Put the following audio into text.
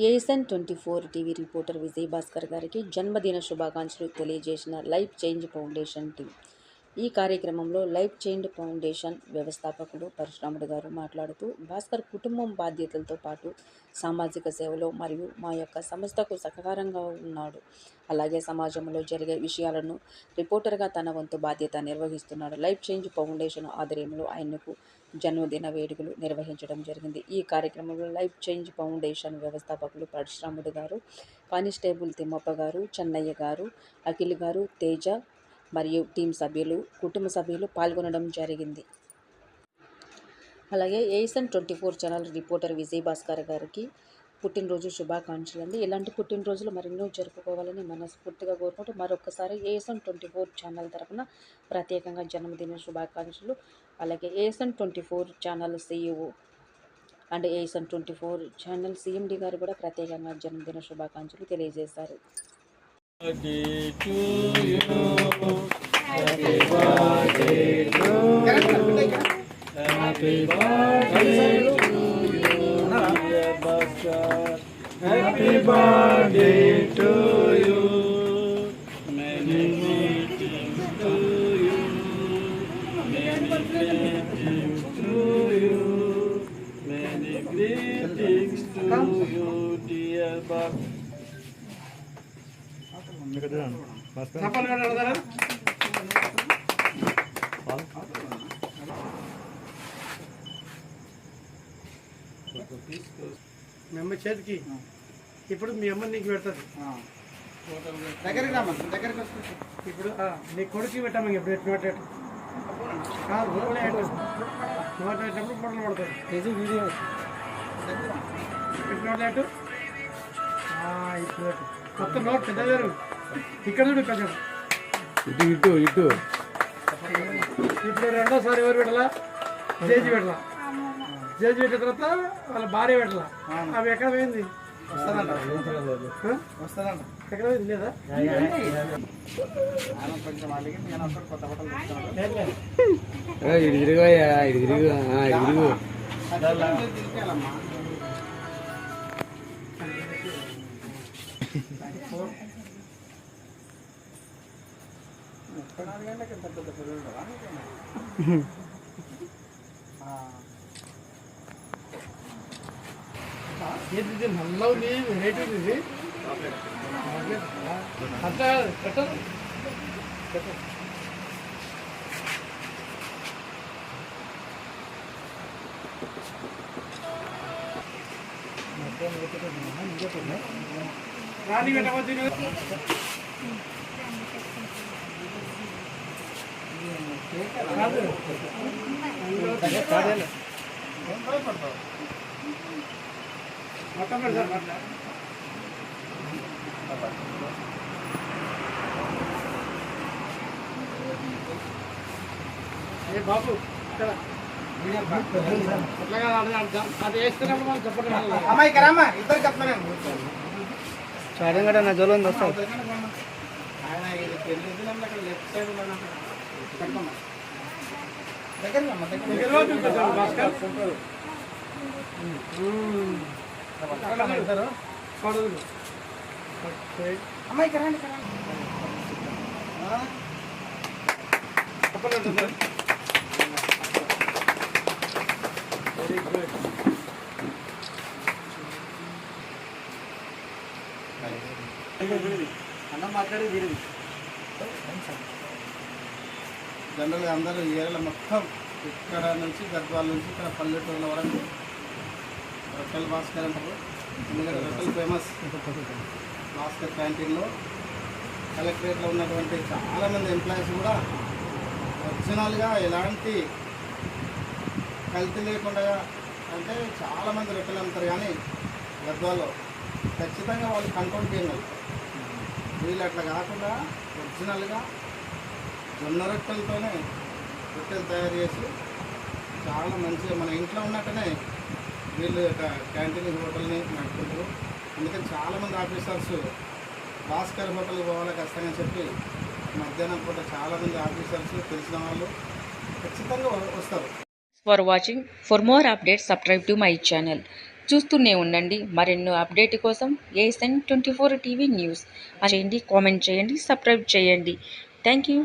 ASN 24 TV reporter Vijay Bhaskar గారికి జన్మదిన శుభాకాంక్షలు తెలియజేసిన లైఫ్ చేంజ్ ఫౌండేషన్ టీం. ఈ కార్యక్రమంలో లైఫ్ చేంజ్ ఫౌండేషన్ వ్యవస్థాపకులు పరశురాముడు గారు మాట్లాడుతూ, భాస్కర్ కుటుంబం బాధ్యతలతో పాటు సామాజిక సేవలో మరియు మా యొక్క సంస్థకు సహకారంగా ఉన్నాడు. అలాగే సమాజంలో జరిగే విషయాలను రిపోర్టర్గా తన వంతు బాధ్యత నిర్వహిస్తున్నాడు. లైఫ్ చేంజ్ ఫౌండేషన్ ఆధ్వర్యంలో ఆయనకు జన్మదిన వేడుకలు నిర్వహించడం జరిగింది. ఈ కార్యక్రమంలో లైఫ్ చేంజ్ ఫౌండేషన్ వ్యవస్థాపకులు పరశురాముడు గారు, కానిస్టేబుల్ తిమ్మప్ప గారు, చెన్నయ్య గారు, అఖిల్ గారు, తేజ మరియు టీం సభ్యులు, కుటుంబ సభ్యులు పాల్గొనడం జరిగింది. అలాగే ASN 24 channel reporter Vijay Bhaskar గారికి పుట్టినరోజు శుభాకాంక్షలు అండి. ఇలాంటి పుట్టినరోజులు మరెన్నో జరుపుకోవాలని మనస్ఫూర్తిగా కోరుకుంటూ మరొకసారి ఏఎస్ఎన్ 24 ఛానల్ తరఫున ప్రత్యేకంగా జన్మదిన శుభాకాంక్షలు. అలాగే ASN 24 channel CEO and ASN 24 channel CMD గారు కూడా ప్రత్యేకంగా జన్మదిన శుభాకాంక్షలు తెలియజేశారు. Happy birthday to you, dear Bhaskar. Happy birthday to you. Many greetings to you. Many greetings to you. Many greetings to you, dear Bhaskar. మీ అమ్మ చేతికి ఇప్పుడు మీ అమ్మ నీకు పెడుతుంది. దగ్గరికి ఇప్పుడు నీ కొడుకు పెట్టాము ఇప్పుడు నోట్ కాదు నోట్ పెట్టినప్పుడు పొడలు పడుతుంది. ఇది వీడియో నోట్ ఇప్పుడు మొత్తం నోట్ పెద్ద జరుగు ఇక్కడ చూడు ఇక్కడ ఇటు ఇటు ఇప్పుడు రెండోసారి ఎవరు పెట్టాలా? జేజీ పెట్టాలా? జేజీ పెట్టిన తర్వాత వాళ్ళ భార్య పెట్టాలా? అవి ఎక్కడ పోయింది? ఎక్కడ పోయింది లేదా? ఇటు తిరుగు ఇటు తిరుగు ఇది నల్ల ఉంది వెరైటీ ఇది అట్లా పెట్టదు. రాణి పెట్టవచ్చు మొత్తం పెడతారు. ఏ బాబు ఇక్కడ అట్లా అది వేస్తున్నప్పుడు మనం చెప్పండి. అమ్మాయి కరమ్మా ఇద్దరు చెప్తాను చాడం కూడా నా జోలో వస్తాను. ఆయన ఇది పెళ్లి అక్కడ లెఫ్ట్ సైడ్ దగ్గర భాస్కర్ అమ్మాయి కరండి వెరీ గుడ్. అన్న మాట్లాడి వీరిది జనరల్గా అందరూ ఏరియాలో మొత్తం ఇక్కడ నుంచి గద్వాల నుంచి ఇక్కడ పల్లెటూరుల వరకు రొట్టెల భాస్కర్ అంటారు. ఎందుకంటే రొట్టెలు ఫేమస్. భాస్కర్ క్యాంటీన్లో కలెక్టరేట్లో ఉన్నటువంటి చాలామంది ఎంప్లాయీస్ కూడా ఒరిజినల్గా ఎలాంటి కల్తీ లేకుండా అంటే చాలామంది రొట్టెలు అమ్ముతారు, కానీ గద్వాలో ఖచ్చితంగా వాళ్ళు కంట్రోల్ చేయగలరు. వీళ్ళు అట్లా కాకుండా ఒరిజినల్గా జొన్న రొట్టెలతోనే రొట్టెలు తయారు చేసి చాలా మంచిగా మన ఇంట్లో ఉన్నట్టునే వీళ్ళు క్యాంటీన్ హోటల్ని నడుపుకుంటారు. అందుకని చాలామంది ఆఫీసర్స్ భాస్కర్ హోటల్కి పోవాలి ఖచ్చితంగా చెప్పి మధ్యాహ్నం పూట చాలామంది ఆఫీసర్స్ తెలిసిన వాళ్ళు ఖచ్చితంగా వస్తారు. For watching. For more updates subscribe to my channel. చూస్తూనే ఉండండి మరెన్నో అప్డేట్ కోసం ASN24 టీవీ న్యూస్. చేయండి, కామెంట్ చేయండి, సబ్స్క్రైబ్ చేయండి. Thank you.